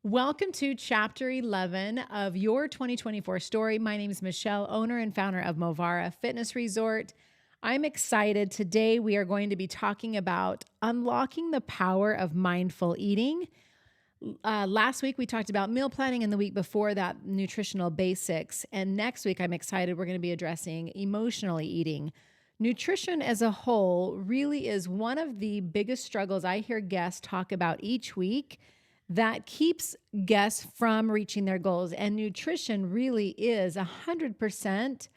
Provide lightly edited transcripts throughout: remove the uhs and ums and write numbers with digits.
Welcome to Chapter 11 of your 2024 story. My name is Michelle, owner and founder of Movara Fitness Resort. I'm excited. Today, we are going to be talking about unlocking the power of mindful eating. Last week, we talked about meal planning, and the week before that, nutritional basics. And next week, I'm excited, we're going to be addressing emotionally eating. Nutrition as a whole really is one of the biggest struggles I hear guests talk about each week that keeps guests from reaching their goals. And nutrition really is 100%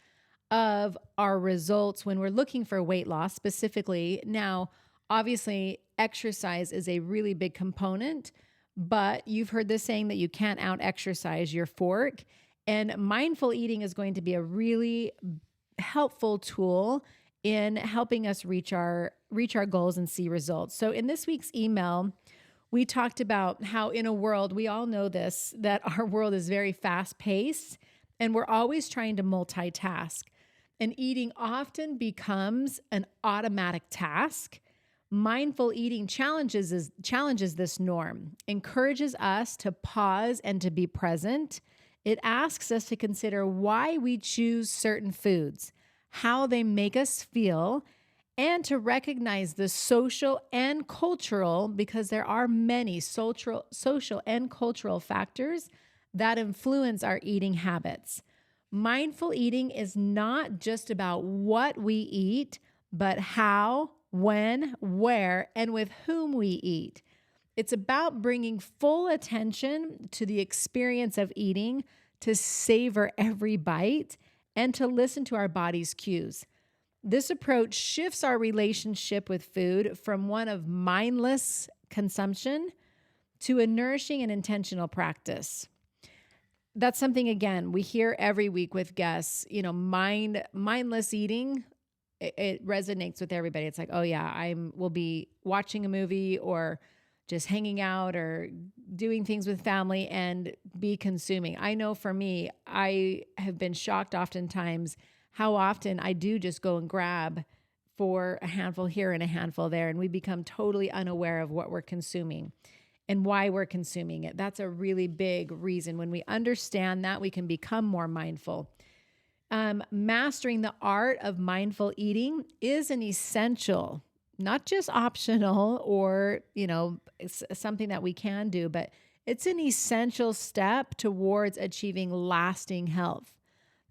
of our results when we're looking for weight loss specifically. Now, obviously, exercise is a really big component, but you've heard this saying that you can't out exercise your fork. And mindful eating is going to be a really helpful tool in helping us reach our goals and see results. So in this week's email, we talked about how in a world, we all know this, that our world is very fast paced and we're always trying to multitask. And eating often becomes an automatic task. Mindful eating challenges this norm, encourages us to pause and to be present. It asks us to consider why we choose certain foods, how they make us feel, and to recognize the social and cultural, because there are many social and cultural factors that influence our eating habits. Mindful eating is not just about what we eat, but how, when, where, and with whom we eat. It's about bringing full attention to the experience of eating, to savor every bite, and to listen to our body's cues. This approach shifts our relationship with food from one of mindless consumption to a nourishing and intentional practice. That's something, again, we hear every week with guests, mindless eating. It resonates with everybody. It's like, oh yeah, we'll be watching a movie or just hanging out or doing things with family and be consuming. I know for me, I have been shocked oftentimes how often I do just go and grab for a handful here and a handful there, and we become totally unaware of what we're consuming and why we're consuming it. That's a really big reason. When we understand that, we can become more mindful. Mastering the art of mindful eating is an essential, not just optional or, it's something that we can do, but it's an essential step towards achieving lasting health.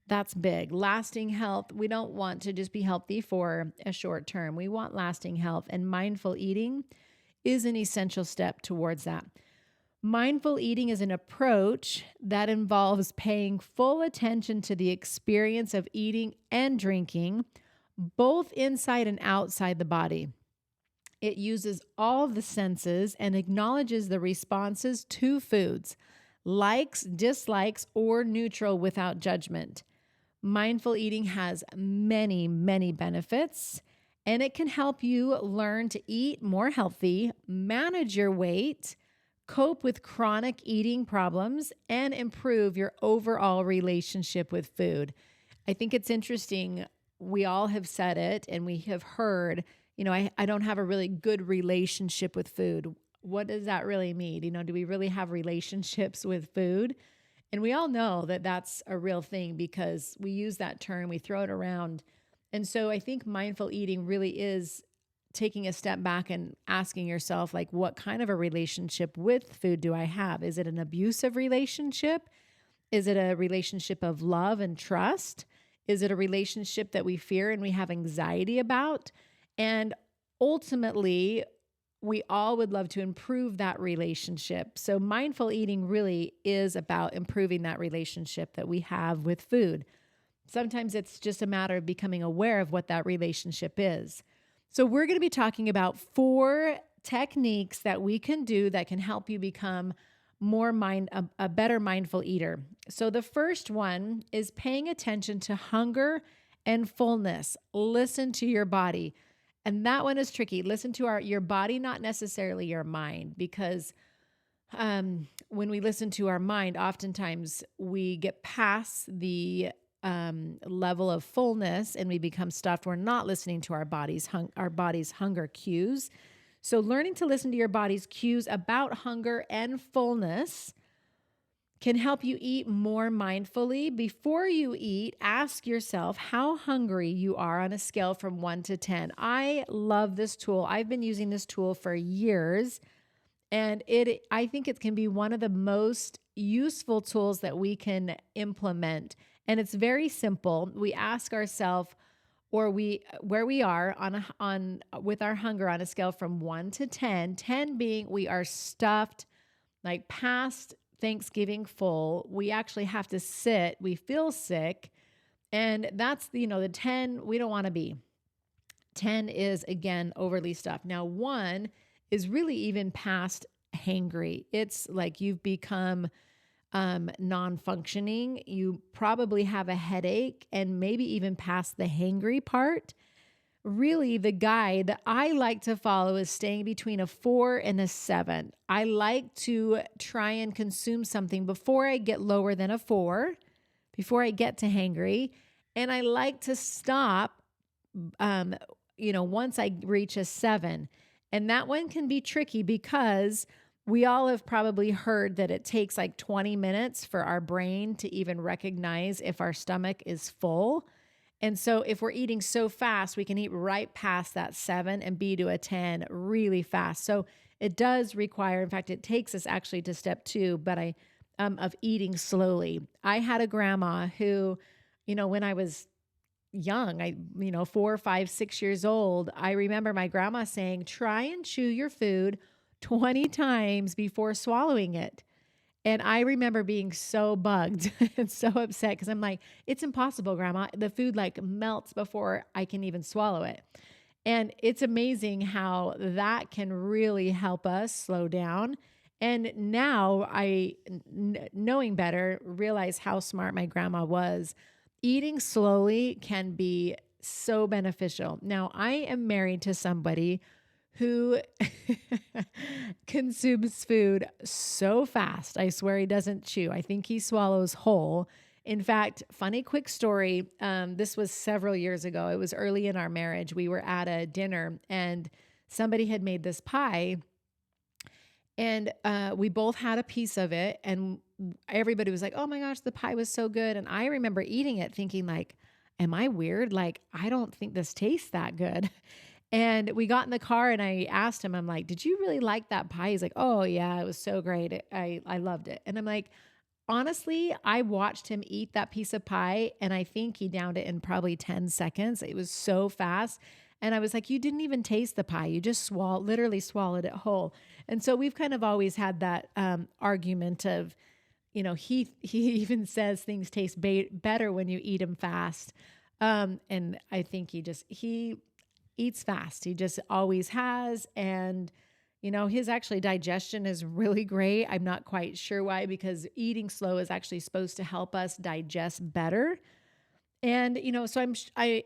That's big. Lasting health. We don't want to just be healthy for a short term. We want lasting health, and mindful eating is an essential step towards that. Mindful eating is an approach that involves paying full attention to the experience of eating and drinking, both inside and outside the body. It uses all the senses and acknowledges the responses to foods, likes, dislikes, or neutral without judgment. Mindful eating has many, many benefits, and it can help you learn to eat more healthy, manage your weight, cope with chronic eating problems, and improve your overall relationship with food. I think it's interesting. We all have said it, and we have heard, I don't have a really good relationship with food. What does that really mean? Do we really have relationships with food? And we all know that that's a real thing because we use that term, we throw it around. And so I think mindful eating really is taking a step back and asking yourself, like, what kind of a relationship with food do I have? Is it an abusive relationship? Is it a relationship of love and trust? Is it a relationship that we fear and we have anxiety about? And ultimately, we all would love to improve that relationship. So mindful eating really is about improving that relationship that we have with food. Sometimes it's just a matter of becoming aware of what that relationship is. So we're going to be talking about 4 techniques that we can do that can help you become a better mindful eater. So the first one is paying attention to hunger and fullness. Listen to your body. And that one is tricky. Listen to your body, not necessarily your mind, because when we listen to our mind, oftentimes we get past the level of fullness and we become stuffed. We're not listening to our body's hunger cues. So learning to listen to your body's cues about hunger and fullness can help you eat more mindfully. Before you eat, ask yourself how hungry you are on a scale from 1 to 10. I love this tool. I've been using this tool for years, and I think it can be one of the most useful tools that we can implement. And it's very simple. We ask ourselves or where we are on with our hunger on a scale from 1 to 10, 10 being we are stuffed like past Thanksgiving full. We actually have to sit, we feel sick, and that's the 10 we don't want to be. 10 is again overly stuffed. Now 1 is really even past hangry. It's like you've become non-functioning. You probably have a headache and maybe even past the hangry part. Really, the guide that I like to follow is staying between a 4 and a 7. I like to try and consume something before I get lower than a 4, before I get to hangry. And I like to stop, once I reach a 7. And that one can be tricky because we all have probably heard that it takes like 20 minutes for our brain to even recognize if our stomach is full. And so if we're eating so fast, we can eat right past that 7 and be to a 10 really fast. So it does require, in fact, it takes us actually to step 2, but of eating slowly. I had a grandma who, when I was young, 4, 5, 6 years old, I remember my grandma saying, try and chew your food 20 times before swallowing it. And I remember being so bugged and so upset because I'm like, it's impossible, Grandma. The food like melts before I can even swallow it. And it's amazing how that can really help us slow down. And now knowing better, realize how smart my grandma was. Eating slowly can be so beneficial. Now, I am married to somebody who consumes food so fast. I swear he doesn't chew. I think he swallows whole. In fact, funny quick story. This was several years ago. It was early in our marriage. We were at a dinner and somebody had made this pie and we both had a piece of it and everybody was like, oh my gosh, the pie was so good. And I remember eating it thinking like, am I weird? Like, I don't think this tastes that good. And we got in the car and I asked him, I'm like, did you really like that pie? He's like, oh yeah, it was so great. I loved it. And I'm like, honestly, I watched him eat that piece of pie and I think he downed it in probably 10 seconds. It was so fast. And I was like, you didn't even taste the pie. You just literally swallowed it whole. And so we've kind of always had that argument of, he even says things taste better when you eat them fast. And I think he eats fast. He just always has. And, his actually digestion is really great. I'm not quite sure why, because eating slow is actually supposed to help us digest better. And, so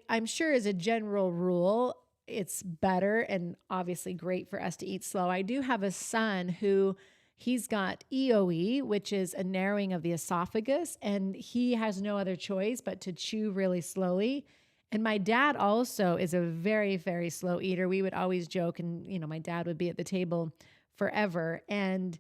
I'm sure as a general rule, it's better and obviously great for us to eat slow. I do have a son who he's got EOE, which is a narrowing of the esophagus, and he has no other choice but to chew really slowly. And my dad also is a very, very slow eater. We would always joke and, my dad would be at the table forever. And,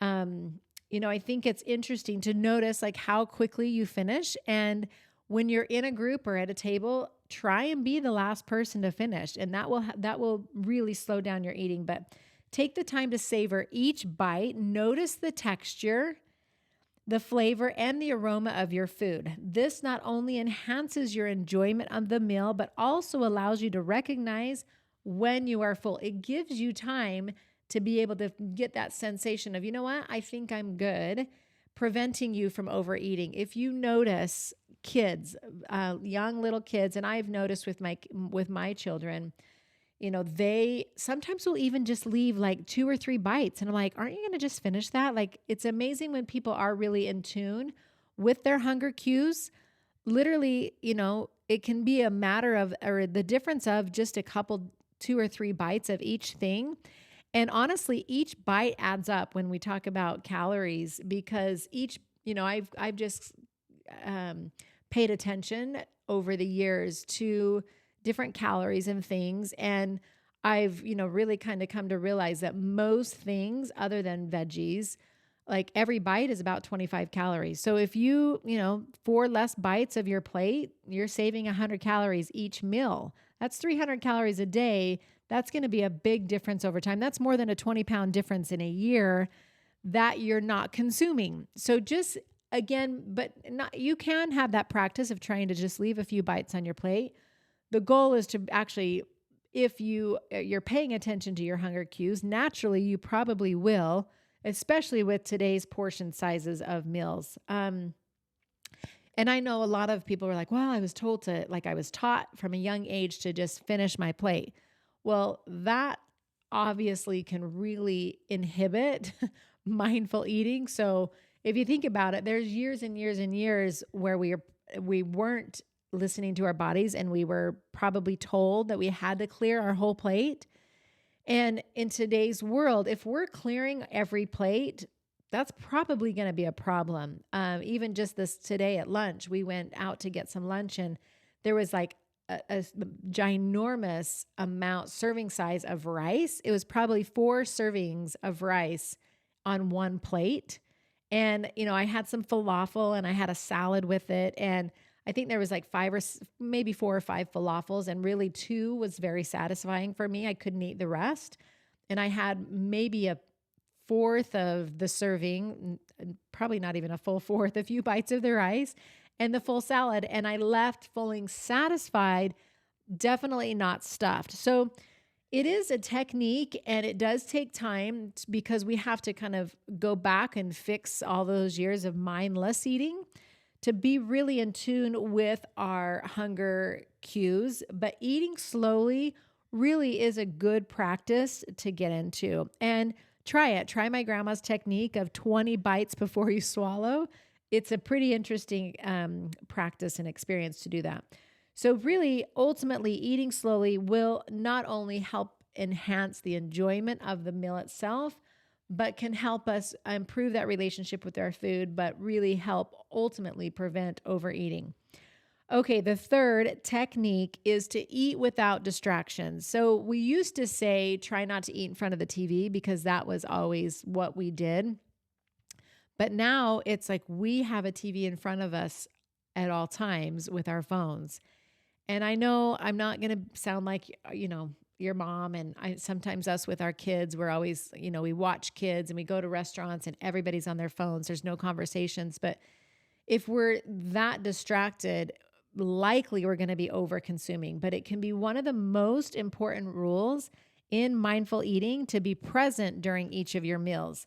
I think it's interesting to notice like how quickly you finish. And when you're in a group or at a table, try and be the last person to finish. And that will really slow down your eating. But take the time to savor each bite. Notice the texture, the flavor, and the aroma of your food. This not only enhances your enjoyment of the meal, but also allows you to recognize when you are full. It gives you time to be able to get that sensation of, you know what, I think I'm good, preventing you from overeating. If you notice kids, young little kids, and I've noticed with my children, they sometimes will even just leave like 2 or 3 bites. And I'm like, aren't you going to just finish that? Like, it's amazing when people are really in tune with their hunger cues. Literally, it can be a matter of, or the difference of just a couple, 2 or 3 bites of each thing. And honestly, each bite adds up when we talk about calories because I've just paid attention over the years to different calories and things. And I've, really kind of come to realize that most things other than veggies, like every bite is about 25 calories. So if you 4 less bites of your plate, you're saving 100 calories each meal. That's 300 calories a day. That's going to be a big difference over time. That's more than a 20-pound difference in a year that you're not consuming. So just again, but not, you can have that practice of trying to just leave a few bites on your plate. The goal is to actually, if you're paying attention to your hunger cues, naturally you probably will, especially with today's portion sizes of meals. And I know a lot of people are like, well, I was taught from a young age to just finish my plate. Well, that obviously can really inhibit mindful eating. So if you think about it, there's years and years and years where we weren't listening to our bodies, and we were probably told that we had to clear our whole plate. And in today's world, if we're clearing every plate, that's probably going to be a problem. Even just this today at lunch, we went out to get some lunch, and there was like a ginormous serving size of rice. It was probably 4 servings of rice on one plate. And, I had some falafel and I had a salad with it. And I think there was like 4 or 5 falafels, and really 2 was very satisfying for me. I couldn't eat the rest. And I had maybe a fourth of the serving, probably not even a full fourth, a few bites of the rice and the full salad. And I left feeling satisfied, definitely not stuffed. So it is a technique, and it does take time because we have to kind of go back and fix all those years of mindless eating to be really in tune with our hunger cues. But eating slowly really is a good practice to get into. And try it. Try my grandma's technique of 20 bites before you swallow. It's a pretty interesting practice and experience to do that. So really, ultimately, eating slowly will not only help enhance the enjoyment of the meal itself, but can help us improve that relationship with our food, but really help ultimately prevent overeating. Okay, the third technique is to eat without distractions. So we used to say, try not to eat in front of the TV, because that was always what we did. But now it's like we have a TV in front of us at all times with our phones. And I know I'm not going to sound like, your mom, and sometimes us with our kids, we're always, we watch kids and we go to restaurants and everybody's on their phones. There's no conversations. But if we're that distracted, likely we're going to be over consuming. But it can be one of the most important rules in mindful eating to be present during each of your meals.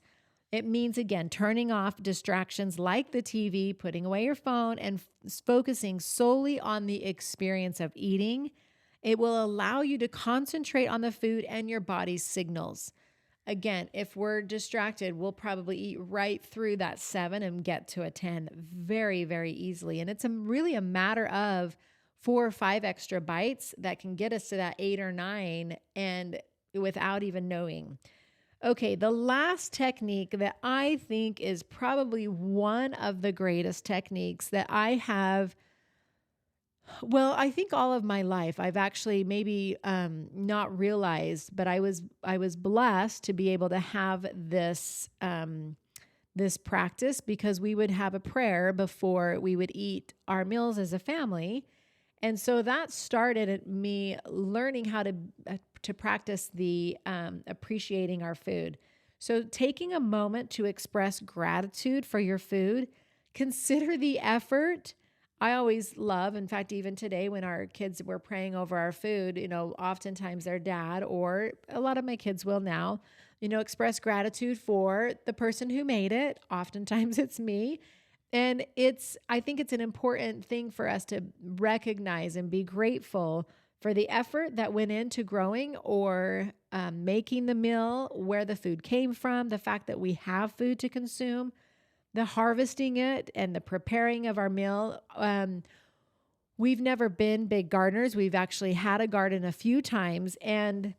It means, again, turning off distractions like the TV, putting away your phone, and focusing solely on the experience of eating. It will allow you to concentrate on the food and your body's signals. Again, if we're distracted, we'll probably eat right through that 7 and get to a 10 very, very easily. And it's really a matter of 4 or 5 extra bites that can get us to that 8 or 9, and without even knowing. Okay, the last technique that I think is probably one of the greatest techniques that I have, I think all of my life, I've actually maybe not realized, but I was blessed to be able to have this this practice, because we would have a prayer before we would eat our meals as a family. And so that started at me learning how to practice the appreciating our food. So taking a moment to express gratitude for your food, consider the effort. I always love, in fact, even today when our kids were praying over our food, oftentimes their dad, or a lot of my kids will now, express gratitude for the person who made it. Oftentimes it's me. And I think it's an important thing for us to recognize and be grateful for the effort that went into growing or making the meal, where the food came from, the fact that we have food to consume, the harvesting it, and the preparing of our meal. We've never been big gardeners. We've actually had a garden a few times, and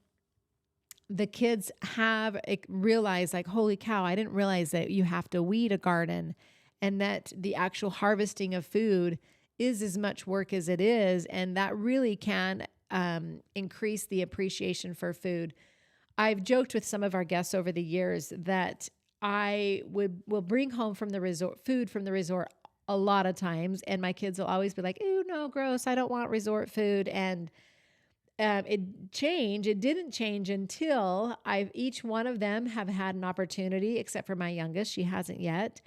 the kids have realized, like, holy cow, I didn't realize that you have to weed a garden, and that the actual harvesting of food is as much work as it is. And that really can increase the appreciation for food. I've joked with some of our guests over the years that will bring home from the resort food from the resort a lot of times, and my kids will always be like, "Ooh, no, gross! I don't want resort food." And it didn't change until each one of them have had an opportunity, except for my youngest, she hasn't yet.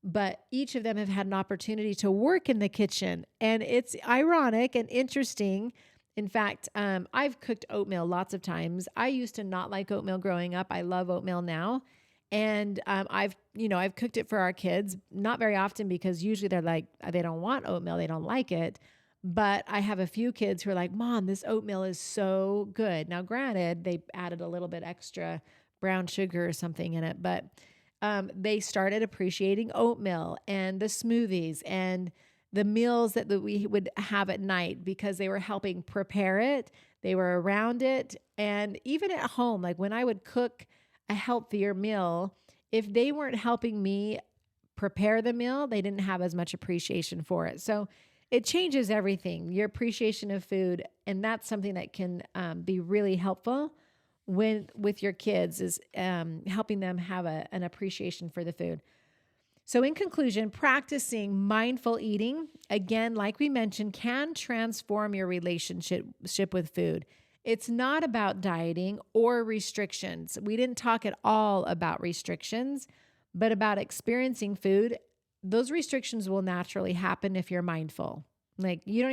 But each of them have had an opportunity to work in the kitchen, and it's ironic and interesting. In fact, I've cooked oatmeal lots of times. I used to not like oatmeal growing up. I love oatmeal now. And I've cooked it for our kids, not very often because usually they're like, they don't want oatmeal, they don't like it. But I have a few kids who are like, Mom, this oatmeal is so good. Now, granted, they added a little bit extra brown sugar or something in it, but they started appreciating oatmeal and the smoothies and the meals that we would have at night because they were helping prepare it. They were around it. And even at home, like when I would cook a healthier meal, if they weren't helping me prepare the meal, they didn't have as much appreciation for it. So it changes everything, your appreciation of food. And that's something that can be really helpful with your kids, is helping them have an appreciation for the food. So in conclusion, practicing mindful eating, again, like we mentioned, can transform your relationship with food. It's not about dieting or restrictions. We didn't talk at all about restrictions, but about experiencing food. Those restrictions will naturally happen if you're mindful. Like we don't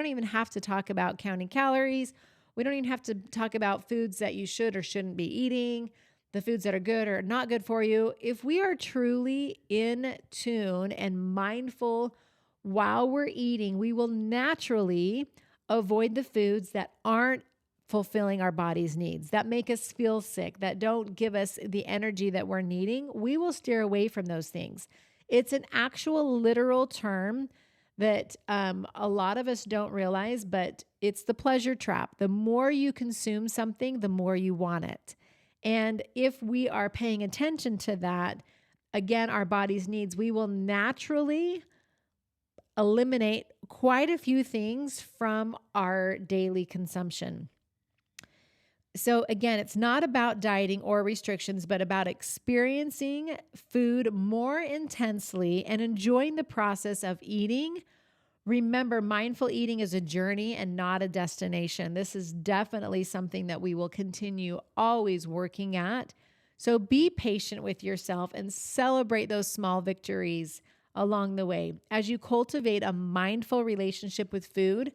even have to talk about counting calories. We don't even have to talk about foods that you should or shouldn't be eating, the foods that are good or not good for you. If we are truly in tune and mindful while we're eating, we will naturally avoid the foods that aren't fulfilling our body's needs, that make us feel sick, that don't give us the energy that we're needing. We will steer away from those things. It's an actual literal term that a lot of us don't realize, but it's the pleasure trap. The more you consume something, the more you want it. And if we are paying attention to that, again, our body's needs, we will naturally eliminate quite a few things from our daily consumption. So again, it's not about dieting or restrictions, but about experiencing food more intensely and enjoying the process of eating. Remember, mindful eating is a journey and not a destination. This is definitely something that we will continue always working at. So be patient with yourself and celebrate those small victories along the way. As you cultivate a mindful relationship with food,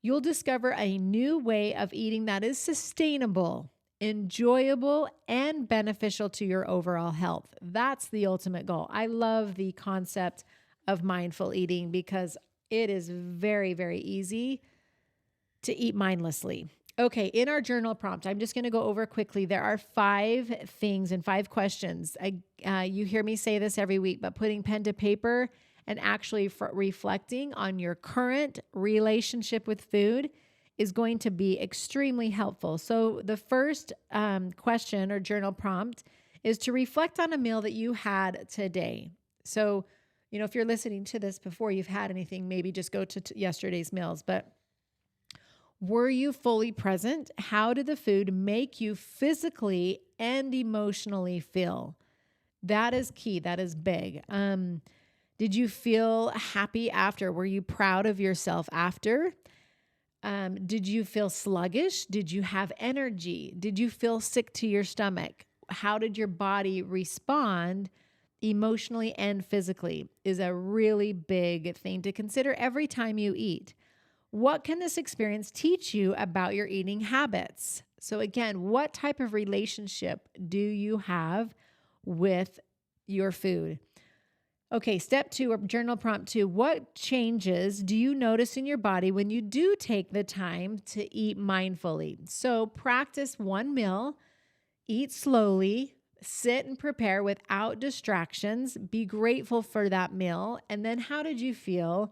you'll discover a new way of eating that is sustainable, enjoyable, and beneficial to your overall health. That's the ultimate goal. I love the concept of mindful eating because it is very, very easy to eat mindlessly. Okay, in our journal prompt, I'm just going to go over quickly. There are 5 things and 5 questions. You hear me say this every week, but putting pen to paper and actually reflecting on your current relationship with food is going to be extremely helpful. So the first question or journal prompt is to reflect on a meal that you had today. So, if you're listening to this before you've had anything, maybe just go to yesterday's meals. But were you fully present? How did the food make you physically and emotionally feel? That is key. That is big. Did you feel happy after? Were you proud of yourself after? Did you feel sluggish? Did you have energy? Did you feel sick to your stomach? How did your body respond emotionally and physically? Is a really big thing to consider every time you eat. What can this experience teach you about your eating habits? So again, what type of relationship do you have with your food? Okay, step 2 or journal prompt 2. What changes do you notice in your body when you do take the time to eat mindfully? So practice one meal, eat slowly, sit and prepare without distractions, be grateful for that meal. And then how did you feel?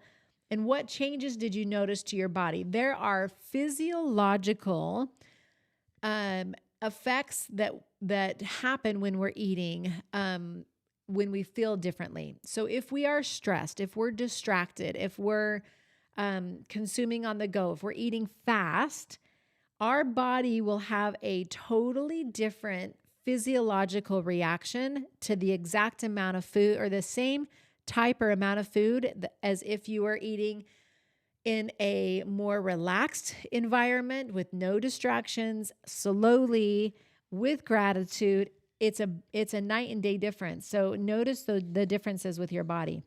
And what changes did you notice to your body? There are physiological effects that happen when we're eating, when we feel differently. So if we are stressed, if we're distracted, if we're consuming on the go, if we're eating fast, our body will have a totally different physiological reaction to the exact amount of food or the same type or amount of food as if you were eating in a more relaxed environment with no distractions, slowly, with gratitude. It's a night and day difference. So notice the differences with your body.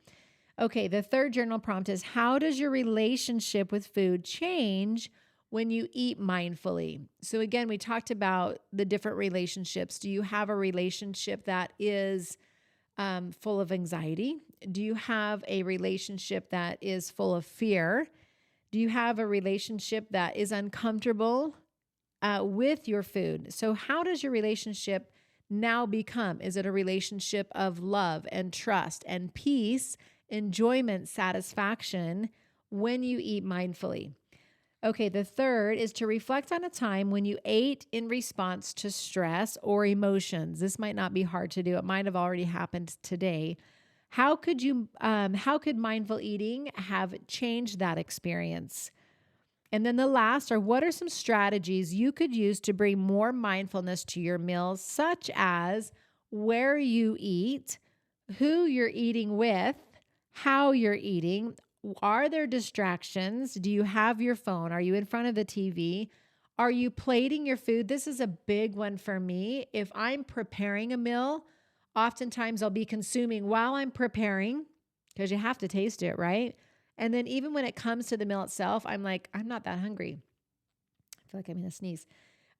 Okay, the third journal prompt is, how does your relationship with food change when you eat mindfully? So again, we talked about the different relationships. Do you have a relationship that is full of anxiety? Do you have a relationship that is full of fear? Do you have a relationship that is uncomfortable with your food? So how does your relationship now become? Is it a relationship of love and trust and peace, enjoyment, satisfaction when you eat mindfully? Okay, the third is to reflect on a time when you ate in response to stress or emotions. This might not be hard to do. It might have already happened today. How could mindful eating have changed that experience? And then the last are, what are some strategies you could use to bring more mindfulness to your meals, such as where you eat, who you're eating with, how you're eating? Are there distractions? Do you have your phone? Are you in front of the TV? Are you plating your food? This is a big one for me. If I'm preparing a meal, oftentimes I'll be consuming while I'm preparing, because you have to taste it, right? And then even when it comes to the meal itself, I'm like, I'm not that hungry. I feel like I'm going to sneeze.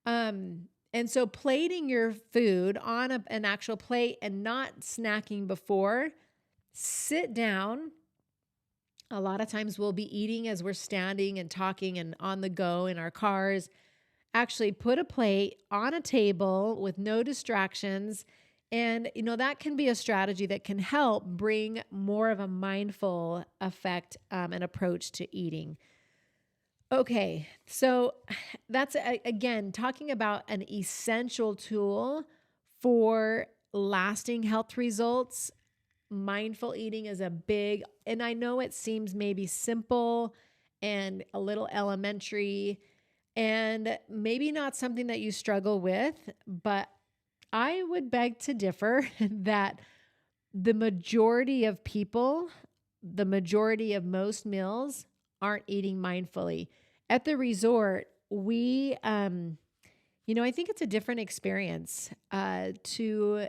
And so plating your food on an actual plate and not snacking before, sit down. A lot of times we'll be eating as we're standing and talking and on the go in our cars. Actually put a plate on a table with no distractions. And, that can be a strategy that can help bring more of a mindful effect and approach to eating. Okay, so that's, again, talking about an essential tool for lasting health results. Mindful eating is a big, and I know it seems maybe simple and a little elementary and maybe not something that you struggle with, but I would beg to differ that the majority of people, the majority of most meals aren't eating mindfully. At the resort, we, I think it's a different experience to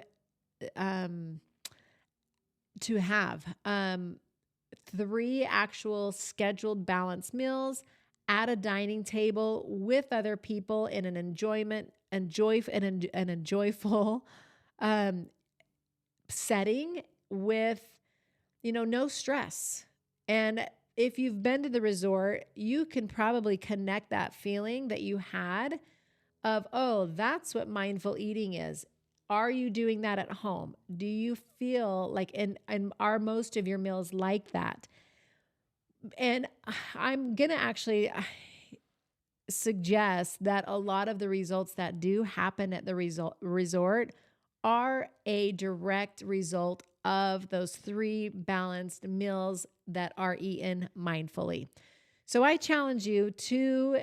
have 3 actual scheduled balanced meals at a dining table with other people in an enjoyful setting with, no stress. And if you've been to the resort, you can probably connect that feeling that you had of, oh, that's what mindful eating is. Are you doing that at home? Do you feel like, and are most of your meals like that? And I'm going to actually suggest that a lot of the results that do happen at the resort are a direct result of those 3 balanced meals that are eaten mindfully. So I challenge you to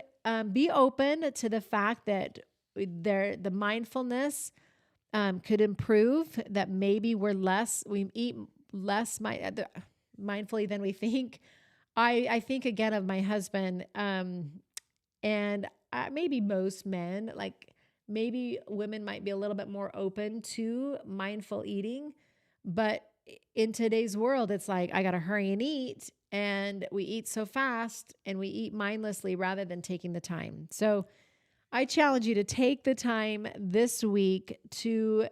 be open to the fact that the mindfulness could improve, that maybe we eat less mindfully than we think. I think again of my husband, and maybe most men, like maybe women might be a little bit more open to mindful eating, but in today's world, it's like, I got to hurry and eat, and we eat so fast and we eat mindlessly rather than taking the time. So I challenge you to take the time this week to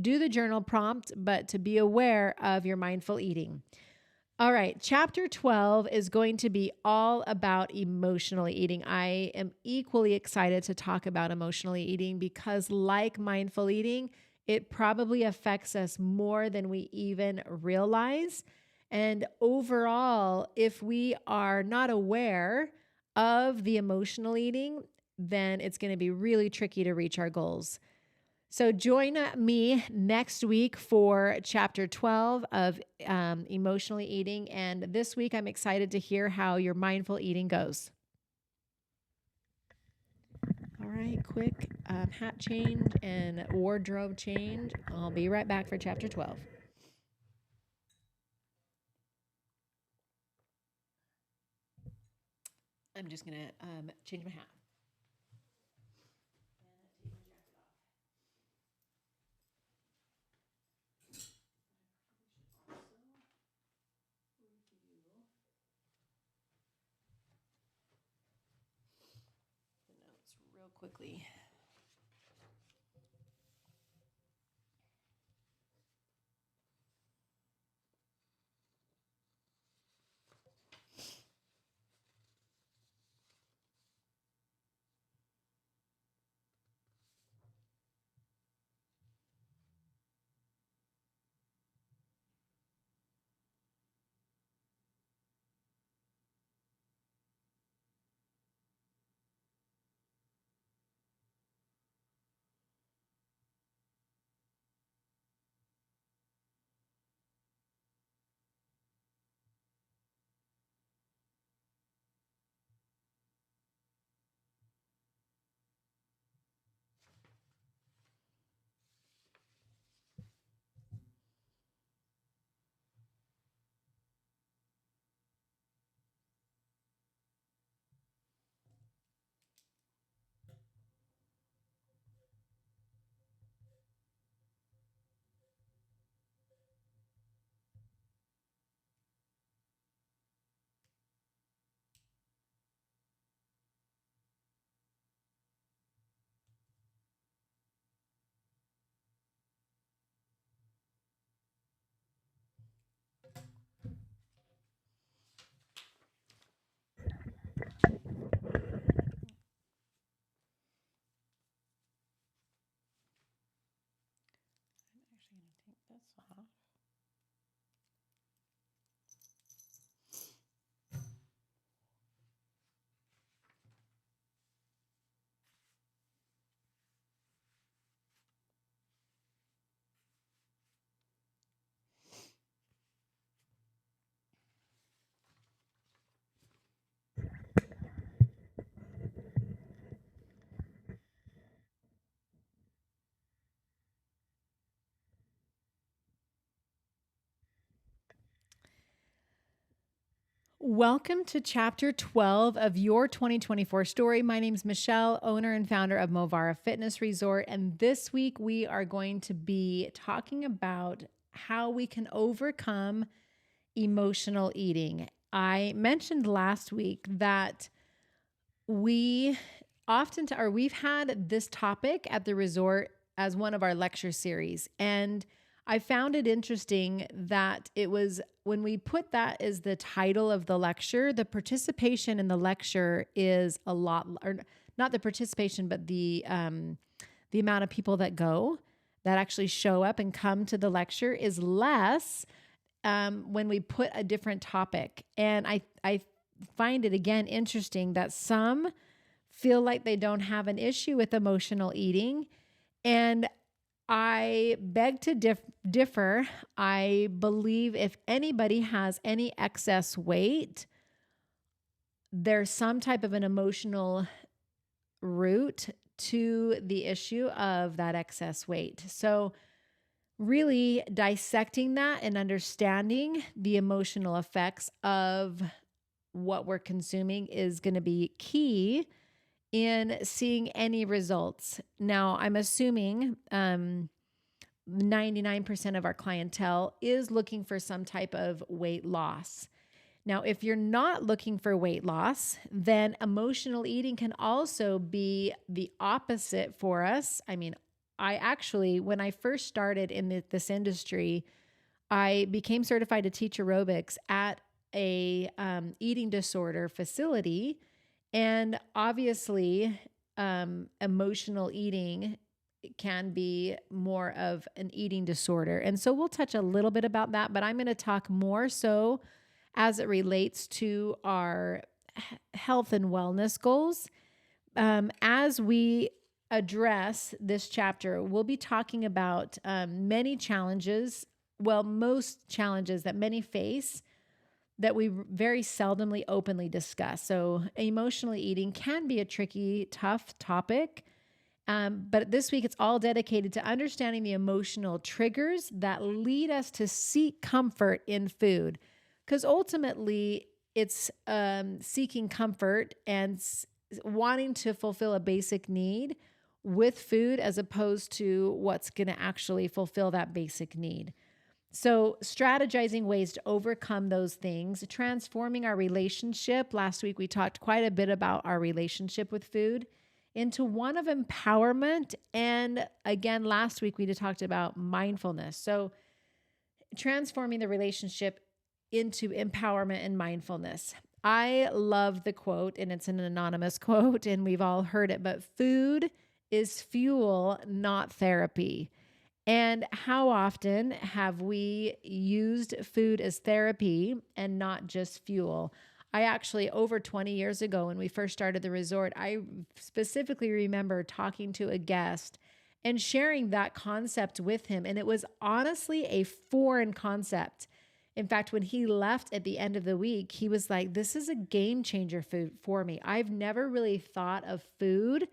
do the journal prompt, but to be aware of your mindful eating. All right, chapter 12 is going to be all about emotionally eating. I am equally excited to talk about emotionally eating because, like mindful eating, it probably affects us more than we even realize. And overall, if we are not aware of the emotional eating, then it's going to be really tricky to reach our goals. So join me next week for chapter 12 of emotionally eating. And this week, I'm excited to hear how your mindful eating goes. All right, quick hat change and wardrobe change. I'll be right back for chapter 12. I'm just going to change my hat. The notes real quickly. I'm actually going to take this off. Welcome to chapter 12 of your 2024 story. My name is Michelle, owner and founder of Movara Fitness Resort. And this week we are going to be talking about how we can overcome emotional eating. I mentioned last week that we've had this topic at the resort as one of our lecture series. And I found it interesting that it was when we put that as the title of the lecture, the participation in the lecture is a lot, or not the participation, but the amount of people that actually show up and come to the lecture is less when we put a different topic. And I find it again interesting that some feel like they don't have an issue with emotional eating. And I beg to differ. I believe if anybody has any excess weight, there's some type of an emotional root to the issue of that excess weight. So really dissecting that and understanding the emotional effects of what we're consuming is going to be key in seeing any results. Now, I'm assuming 99% of our clientele is looking for some type of weight loss. Now, if you're not looking for weight loss, then emotional eating can also be the opposite for us. I mean, I actually, when I first started in this industry, I became certified to teach aerobics at a eating disorder facility. And obviously, emotional eating can be more of an eating disorder. And so we'll touch a little bit about that, but I'm going to talk more so as it relates to our health and wellness goals. As we address this chapter, we'll be talking about many challenges, most challenges that many face that we very seldomly openly discuss. So emotionally eating can be a tricky, tough topic. But this week, it's all dedicated to understanding the emotional triggers that lead us to seek comfort in food. Because ultimately, it's seeking comfort and wanting to fulfill a basic need with food as opposed to what's going to actually fulfill that basic need. So, strategizing ways to overcome those things, transforming our relationship. Last week, we talked quite a bit about our relationship with food into one of empowerment. And again, last week, we talked about mindfulness. So, transforming the relationship into empowerment and mindfulness. I love the quote, and it's an anonymous quote, and we've all heard it, but food is fuel, not therapy. And how often have we used food as therapy and not just fuel? I actually, over 20 years ago, when we first started the resort, I specifically remember talking to a guest and sharing that concept with him. And it was honestly a foreign concept. In fact, when he left at the end of the week, he was like, this is a game changer food for me. I've never really thought of food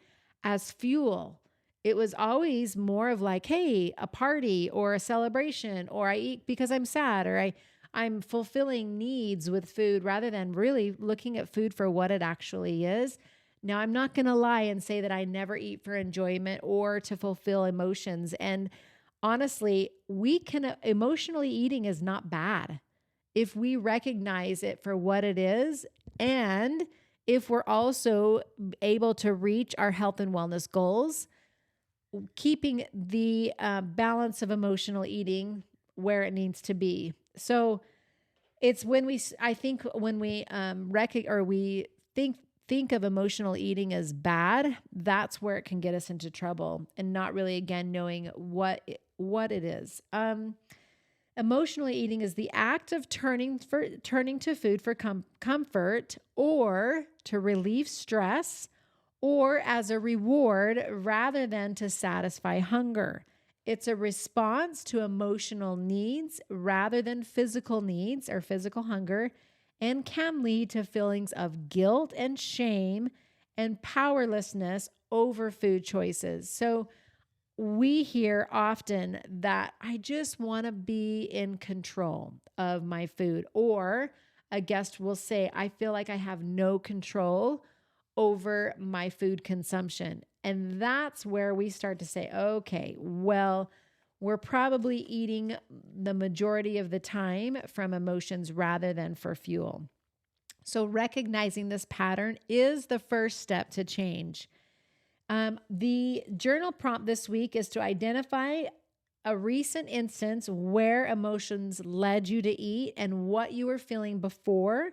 as fuel. It was always more of like, hey, a party or a celebration, or I eat because I'm sad, or I'm fulfilling needs with food rather than really looking at food for what it actually is. Now, I'm not going to lie and say that I never eat for enjoyment or to fulfill emotions. And honestly, emotionally eating is not bad if we recognize it for what it is. And if we're also able to reach our health and wellness goals, keeping the balance of emotional eating where it needs to be. So it's when we think of emotional eating as bad, that's where it can get us into trouble, and not really, again, knowing what it is. Emotionally eating is the act of turning to food for comfort, or to relieve stress, or as a reward rather than to satisfy hunger. It's a response to emotional needs rather than physical needs or physical hunger, and can lead to feelings of guilt and shame and powerlessness over food choices. So we hear often that I just want to be in control of my food, or a guest will say, I feel like I have no control over my food consumption. And that's where we start to say, okay, well, we're probably eating the majority of the time from emotions rather than for fuel. So recognizing this pattern is the first step to change. The journal prompt this week is to identify a recent instance where emotions led you to eat and what you were feeling before,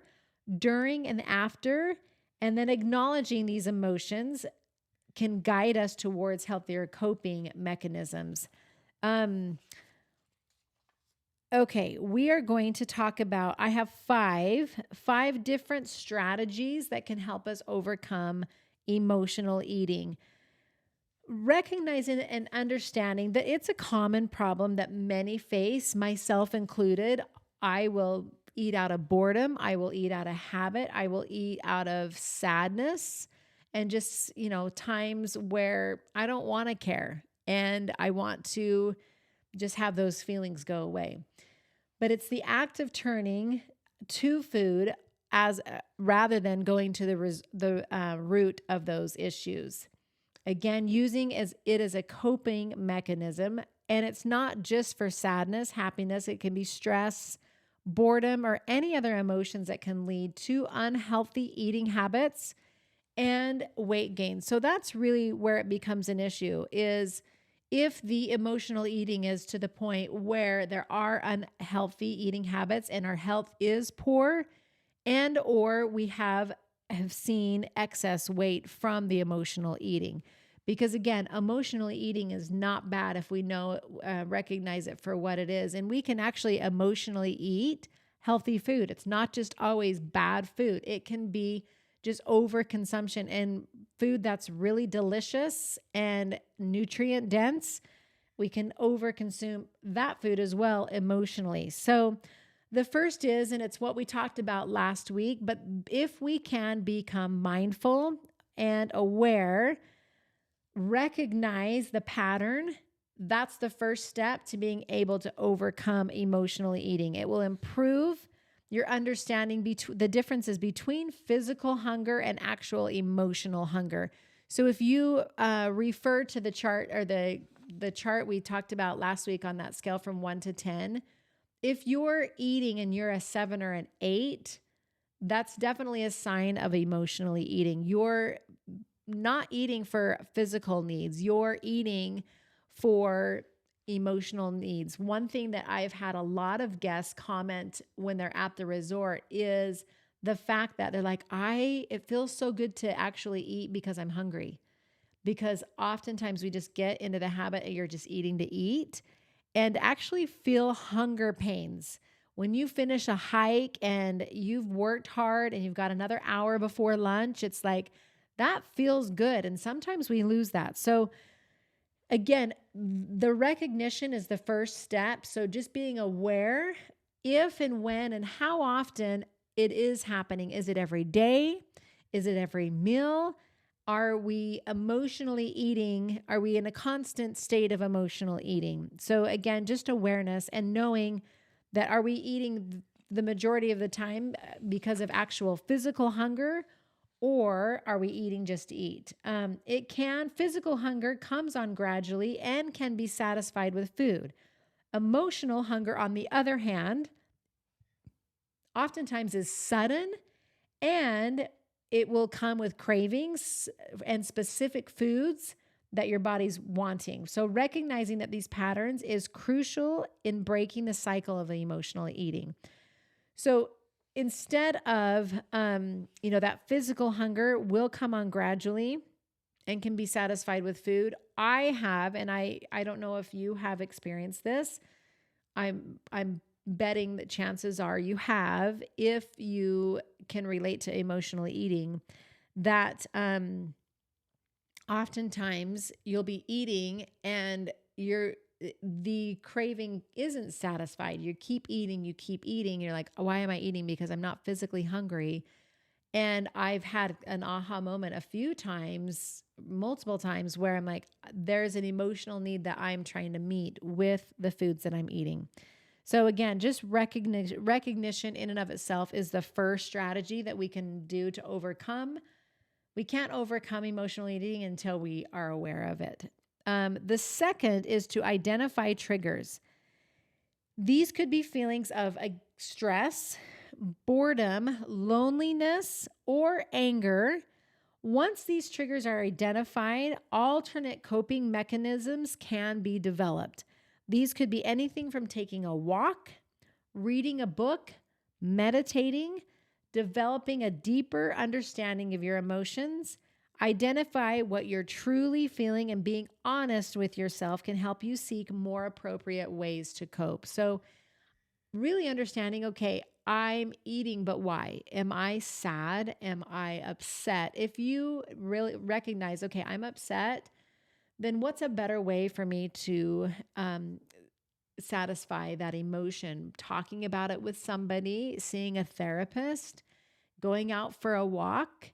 during, and after. And then acknowledging these emotions can guide us towards healthier coping mechanisms. Okay, we are going to talk about, I have five different strategies that can help us overcome emotional eating. Recognizing and understanding that it's a common problem that many face, myself included. I will eat out of boredom. I will eat out of habit. I will eat out of sadness and just, times where I don't want to care and I want to just have those feelings go away. But it's the act of turning to food as rather than going to the root of those issues. Again, using it as a coping mechanism, and it's not just for sadness, happiness. It can be stress, boredom, or any other emotions that can lead to unhealthy eating habits and weight gain. So that's really where it becomes an issue, is if the emotional eating is to the point where there are unhealthy eating habits and our health is poor, and or we have seen excess weight from the emotional eating. Because again, emotional eating is not bad if we recognize it for what it is. And we can actually emotionally eat healthy food. It's not just always bad food. It can be just overconsumption and food that's really delicious and nutrient dense. We can overconsume that food as well emotionally. So The first is, and it's what we talked about last week, but if we can become mindful and aware, recognize the pattern, that's the first step to being able to overcome emotional eating. It will improve your understanding between the differences between physical hunger and actual emotional hunger. So if you refer to the chart or the chart we talked about last week on that scale from 1 to 10, if you're eating and you're a 7 or an 8, that's definitely a sign of emotionally eating. You're not eating for physical needs. You're eating for emotional needs. One thing that I've had a lot of guests comment when they're at the resort is the fact that they're like, it feels so good to actually eat because I'm hungry. Because oftentimes we just get into the habit of you're just eating to eat and actually feel hunger pains. When you finish a hike and you've worked hard and you've got another hour before lunch, it's like that feels good. And sometimes we lose that. So again, the recognition is the first step. So just being aware if and when and how often it is happening. Is it every day? Is it every meal? Are we emotionally eating? Are we in a constant state of emotional eating? So again, just awareness and knowing that are we eating the majority of the time because of actual physical hunger, or are we eating just to eat? Physical hunger comes on gradually and can be satisfied with food. Emotional hunger, on the other hand, oftentimes is sudden and it will come with cravings and specific foods that your body's wanting. So recognizing that these patterns is crucial in breaking the cycle of emotional eating. So instead of, that physical hunger will come on gradually and can be satisfied with food. I have, and I don't know if you have experienced this. I'm betting that chances are you have, if you can relate to emotional eating, that oftentimes you'll be eating and the craving isn't satisfied. You keep eating. You're like, why am I eating? Because I'm not physically hungry. And I've had an aha moment a few times, multiple times, where I'm like, there's an emotional need that I'm trying to meet with the foods that I'm eating. So again, just recognition in and of itself is the first strategy that we can do to overcome. We can't overcome emotional eating until we are aware of it. The second is to identify triggers. These could be feelings of stress, boredom, loneliness, or anger. Once these triggers are identified, alternate coping mechanisms can be developed. These could be anything from taking a walk, reading a book, meditating, developing a deeper understanding of your emotions. Identify what you're truly feeling and being honest with yourself can help you seek more appropriate ways to cope. So really understanding, okay, I'm eating, but why? Am I sad? Am I upset? If you really recognize, okay, I'm upset, then what's a better way for me to satisfy that emotion? Talking about it with somebody, seeing a therapist, going out for a walk,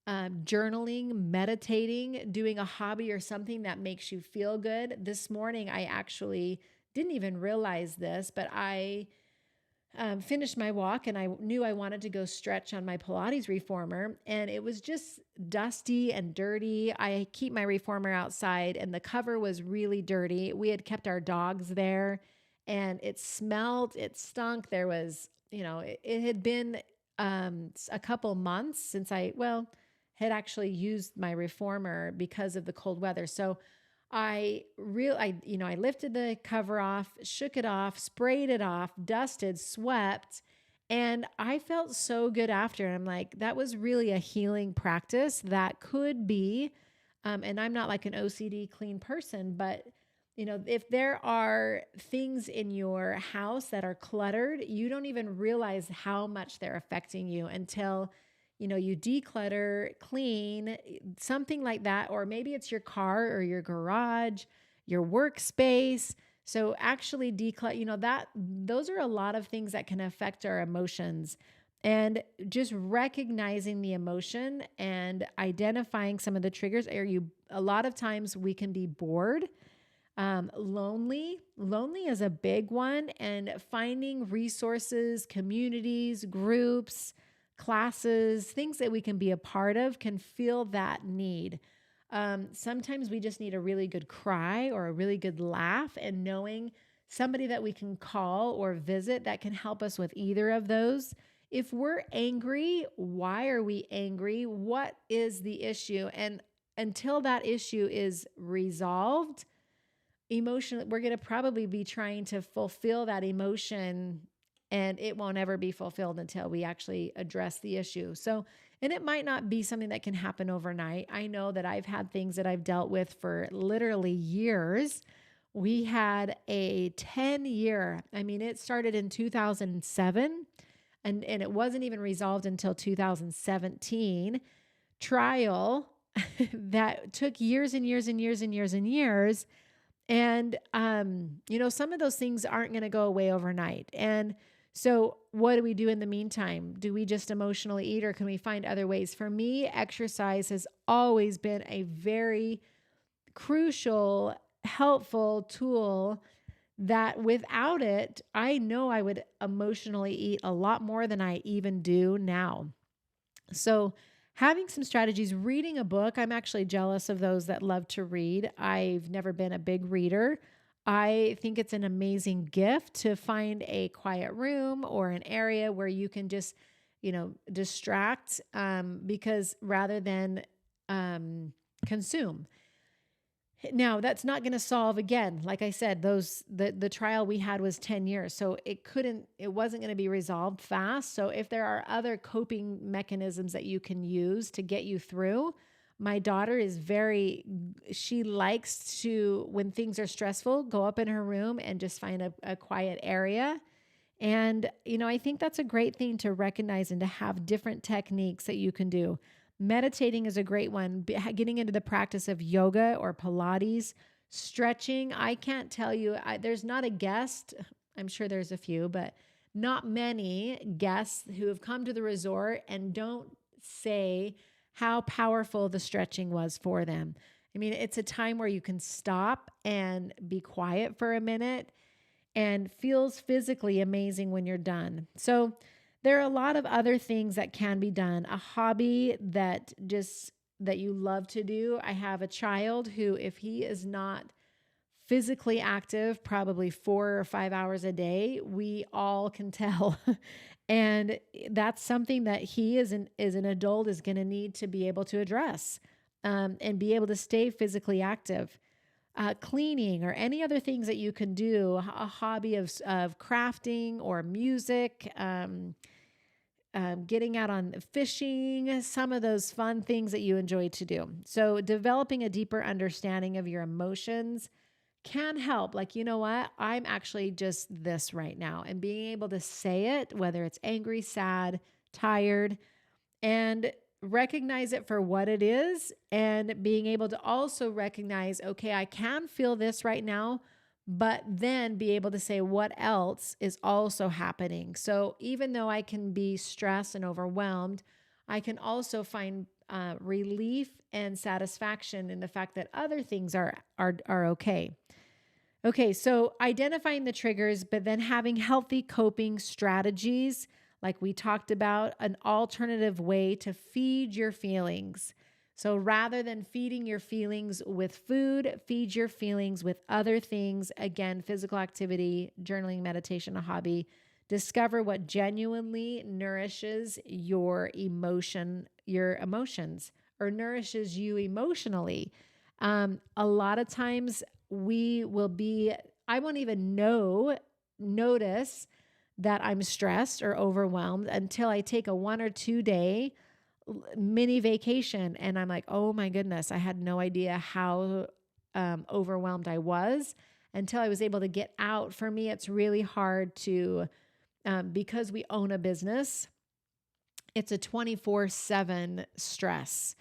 journaling, meditating, doing a hobby or something that makes you feel good. This morning, I actually didn't even realize this, but I finished my walk and I knew I wanted to go stretch on my Pilates reformer, and it was just dusty and dirty. I keep my reformer outside and the cover was really dirty. We had kept our dogs there and it smelled, it stunk. There was, it had been a couple months since I had actually used my reformer because of the cold weather. So I lifted the cover off, shook it off, sprayed it off, dusted, swept, and I felt so good after. And I'm like, that was really a healing practice that could be, and I'm not like an OCD clean person, but if there are things in your house that are cluttered, you don't even realize how much they're affecting you until you declutter, clean, something like that. Or maybe it's your car or your garage, your workspace, So actually those are a lot of things that can affect our emotions. And just recognizing the emotion and identifying some of the triggers. A lot of times we can be bored, lonely is a big one, and finding resources, communities, groups, classes, things that we can be a part of can feel that need. Sometimes we just need a really good cry or a really good laugh, and knowing somebody that we can call or visit that can help us with either of those. If we're angry, why are we angry? What is the issue? And until that issue is resolved, emotionally, we're going to probably be trying to fulfill that emotion, and it won't ever be fulfilled until we actually address the issue. So, and it might not be something that can happen overnight. I know that I've had things that I've dealt with for literally years. We had a 10-year, it started in 2007 and it wasn't even resolved until 2017 trial that took years and years and years and years and years. And, some of those things aren't going to go away overnight. And so what do we do in the meantime? Do we just emotionally eat, or can we find other ways? For me, exercise has always been a very crucial, helpful tool that without it, I know I would emotionally eat a lot more than I even do now. So having some strategies, reading a book. I'm actually jealous of those that love to read. I've never been a big reader. I think it's an amazing gift to find a quiet room or an area where you can just, distract, because rather than consume. Now, that's not going to solve, again, like I said, the trial we had was 10 years. So it wasn't going to be resolved fast. So if there are other coping mechanisms that you can use to get you through, my daughter she likes to, when things are stressful, go up in her room and just find a quiet area. And, I think that's a great thing to recognize and to have different techniques that you can do. Meditating is a great one. Getting into the practice of yoga or Pilates, stretching. I can't tell you, there's not a guest, I'm sure there's a few, but not many guests who have come to the resort and don't say how powerful the stretching was for them. It's a time where you can stop and be quiet for a minute, and feels physically amazing when you're done. So there are a lot of other things that can be done. A hobby that you love to do. I have a child who, if he is not physically active, probably 4 or 5 hours a day, we all can tell. And that's something that he as an adult is going to need to be able to address, and be able to stay physically active. Cleaning or any other things that you can do, a hobby of crafting or music, getting out on fishing, some of those fun things that you enjoy to do. So developing a deeper understanding of your emotions can help. Like, you know what? I'm actually just this right now. And being able to say it, whether it's angry, sad, tired, and recognize it for what it is, and being able to also recognize, okay, I can feel this right now, but then be able to say what else is also happening. So even though I can be stressed and overwhelmed, I can also find relief and satisfaction in the fact that other things are okay. Okay, so identifying the triggers, but then having healthy coping strategies, like we talked about, an alternative way to feed your feelings. So rather than feeding your feelings with food, feed your feelings with other things. Again, physical activity, journaling, meditation, a hobby. Discover what genuinely nourishes your emotions, or nourishes you emotionally. A lot of times I won't even notice that I'm stressed or overwhelmed until I take a 1 or 2 day mini vacation. And I'm like, oh my goodness, I had no idea how overwhelmed I was until I was able to get out. For me, it's really hard to, because we own a business, it's a 24/7 stress.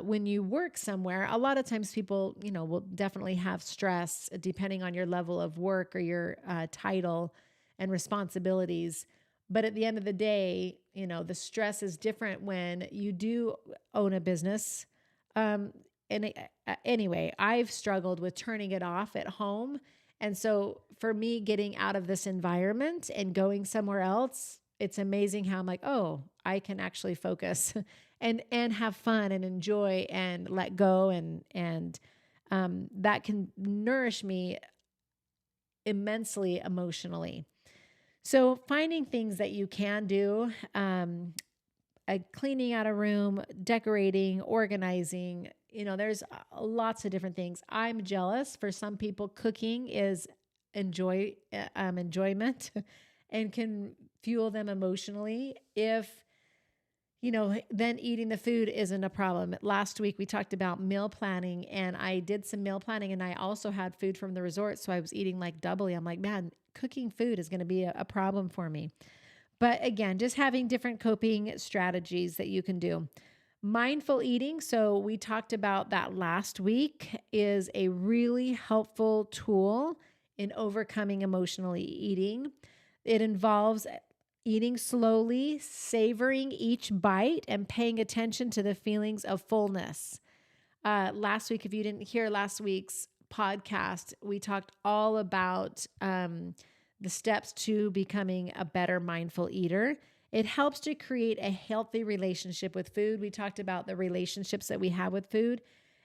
when you work somewhere, a lot of times people, will definitely have stress depending on your level of work or your title and responsibilities. But at the end of the day, the stress is different when you do own a business. Um, anyway, I've struggled with turning it off at home. And so for me, getting out of this environment and going somewhere else, it's amazing how I'm like, oh, I can actually focus and have fun and enjoy and let go, and that can nourish me immensely emotionally. So finding things that you can do, cleaning out a room, decorating, organizing, there's lots of different things. I'm jealous. For some people, cooking is enjoyment and can fuel them emotionally. If then eating the food isn't a problem. Last week we talked about meal planning, and I did some meal planning, and I also had food from the resort. So I was eating like doubly. I'm like, man, cooking food is going to be a problem for me. But again, just having different coping strategies that you can do. Mindful eating, so we talked about that last week, is a really helpful tool in overcoming emotionally eating. It involves eating slowly, savoring each bite, and paying attention to the feelings of fullness. Last week, if you didn't hear last week's podcast, we talked all about the steps to becoming a better mindful eater. It helps to create a healthy relationship with food. We talked about the relationships that we have with food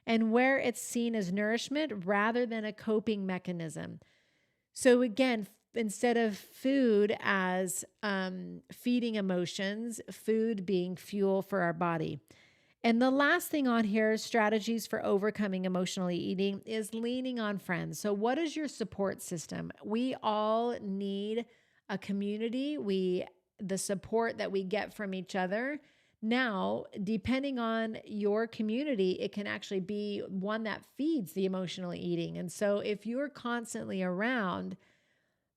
and where it's seen as nourishment rather than a coping mechanism. So again, instead of food as feeding emotions, food being fuel for our body. And the last thing on here, strategies for overcoming emotionally eating, is leaning on friends. So what is your support system? We all need a community. The support that we get from each other. Now, depending on your community, it can actually be one that feeds the emotional eating. And so if you're constantly around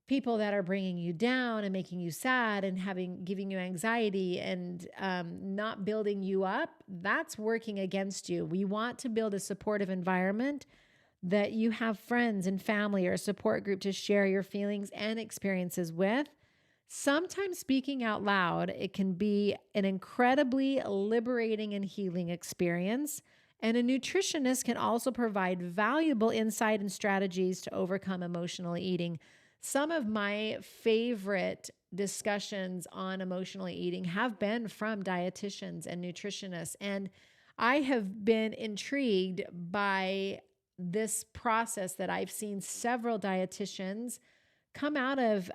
people that are bringing you down and making you sad and giving you anxiety and not building you up, that's working against you. We want to build a supportive environment that you have friends and family or a support group to share your feelings and experiences with. Sometimes speaking out loud, it can be an incredibly liberating and healing experience. And a nutritionist can also provide valuable insight and strategies to overcome emotional eating. Some of my favorite discussions on emotional eating have been from dietitians and nutritionists. And I have been intrigued by this process that I've seen several dietitians come out of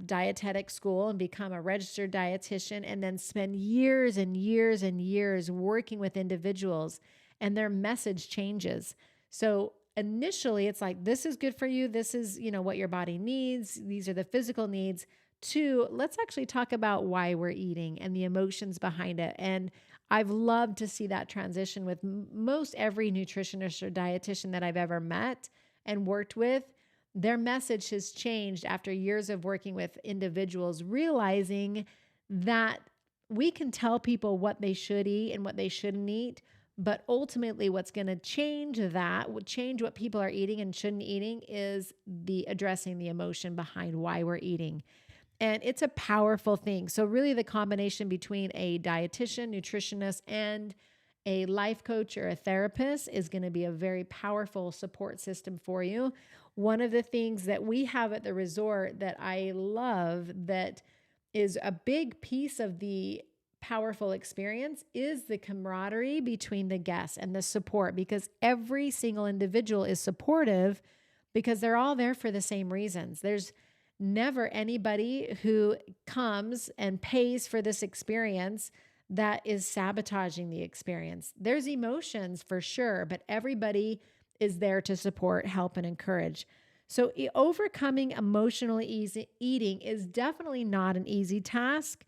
dietetic school and become a registered dietitian and then spend years and years and years working with individuals, and their message changes. So initially it's like, this is good for you. This is, what your body needs. These are the physical needs. To let's actually talk about why we're eating and the emotions behind it. And I've loved to see that transition with most every nutritionist or dietitian that I've ever met and worked with. Their message has changed after years of working with individuals, realizing that we can tell people what they should eat and what they shouldn't eat, but ultimately what's going to change what people are eating and shouldn't eating, is addressing the emotion behind why we're eating. And it's a powerful thing. So really the combination between a dietitian, nutritionist, and a life coach or a therapist is going to be a very powerful support system for you. One of the things that we have at the resort that I love, that is a big piece of the powerful experience, is the camaraderie between the guests and the support, because every single individual is supportive because they're all there for the same reasons. There's never anybody who comes and pays for this experience that is sabotaging the experience. There's emotions for sure, but everybody is there to support, help, and encourage. So overcoming emotionally eating is definitely not an easy task,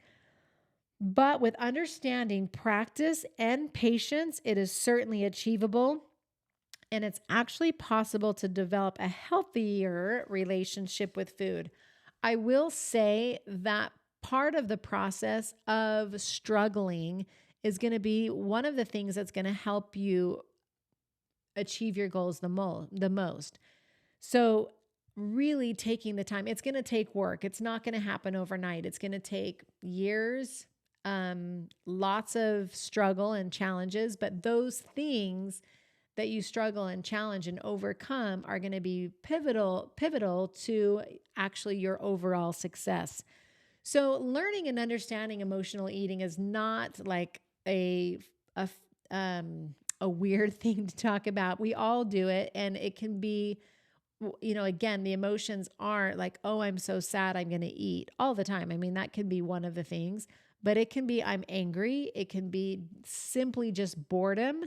but with understanding, practice, and patience, it is certainly achievable. And it's actually possible to develop a healthier relationship with food. I will say that part of the process of struggling is going to be one of the things that's going to help you achieve your goals the most. So really taking the time, it's going to take work. It's not going to happen overnight. It's going to take years, lots of struggle and challenges, but those things that you struggle and challenge and overcome are going to be pivotal to actually your overall success. So learning and understanding emotional eating is not like a weird thing to talk about. We all do it, and it can be, again, the emotions aren't like, oh, I'm so sad, I'm going to eat all the time. I mean, that can be one of the things, but it can be, I'm angry. It can be simply just boredom.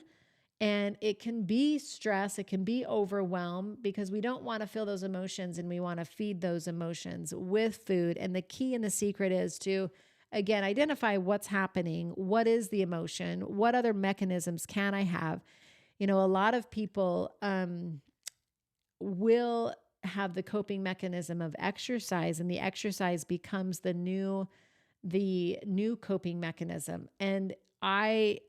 And it can be stress, it can be overwhelm, because we don't want to feel those emotions and we want to feed those emotions with food. And the key and the secret is to, again, identify what's happening. What is the emotion? What other mechanisms can I have? A lot of people will have the coping mechanism of exercise, and the exercise becomes the new coping mechanism. And I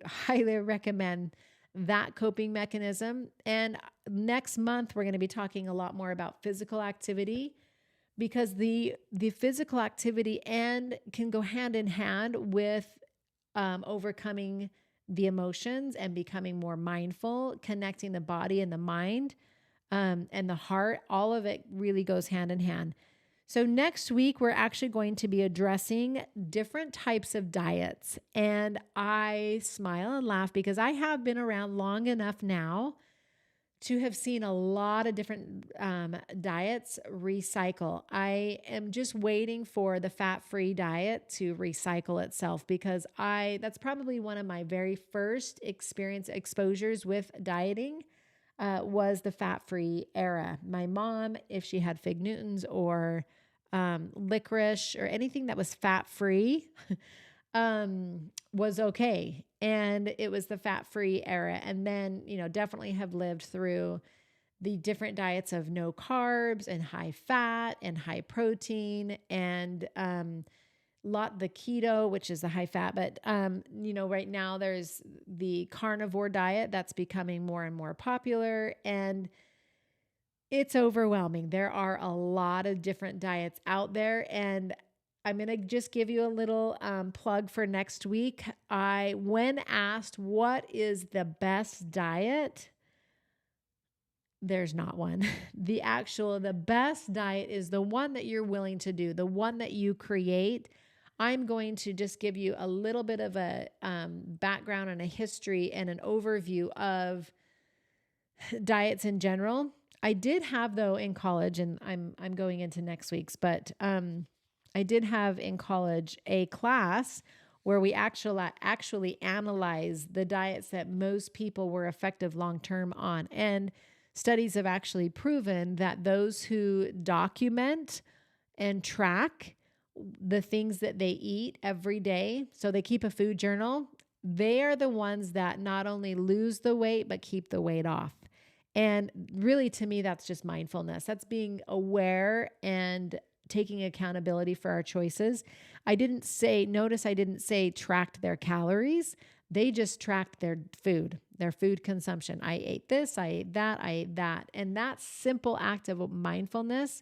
highly recommend that coping mechanism. And next month, we're going to be talking a lot more about physical activity, because the physical activity and can go hand in hand with overcoming the emotions and becoming more mindful, connecting the body and the mind and the heart. All of it really goes hand in hand. So next week, we're actually going to be addressing different types of diets. And I smile and laugh because I have been around long enough now to have seen a lot of different diets recycle. I am just waiting for the fat-free diet to recycle itself, because that's probably one of my very first exposures with dieting. Was the fat-free era. My mom, if she had Fig Newtons or licorice or anything that was fat-free, was okay. And it was the fat-free era. And then, definitely have lived through the different diets of no carbs and high fat and high protein and the keto, which is the high fat, but right now there's the carnivore diet that's becoming more and more popular, and it's overwhelming. There are a lot of different diets out there, and I'm going to just give you a little plug for next week. When asked what is the best diet, there's not one. The best diet is the one that you're willing to do, the one that you create. I'm going to just give you a little bit of a background and a history and an overview of diets in general. I did have, though, in college, and I'm going into next week's, but I did have in college a class where we actually analyze the diets that most people were effective long-term on. And studies have actually proven that those who document and track the things that they eat every day, so they keep a food journal, they are the ones that not only lose the weight, but keep the weight off. And really, to me, that's just mindfulness. That's being aware and taking accountability for our choices. I didn't say tracked their calories. They just tracked their food consumption. I ate this, I ate that, I ate that. And that simple act of mindfulness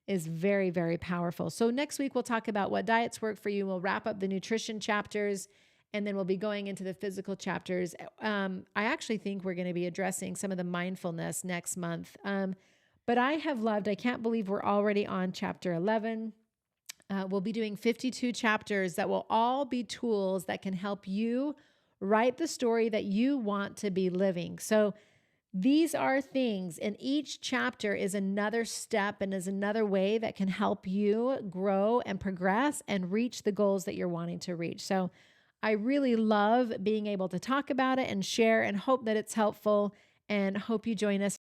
is very, very powerful. So next week, we'll talk about what diets work for you. We'll wrap up the nutrition chapters, and then we'll be going into the physical chapters. I actually think we're going to be addressing some of the mindfulness next month. But I can't believe we're already on chapter 11. We'll be doing 52 chapters that will all be tools that can help you write the story that you want to be living. So these are things, and each chapter is another step and is another way that can help you grow and progress and reach the goals that you're wanting to reach. So I really love being able to talk about it and share, and hope that it's helpful, and hope you join us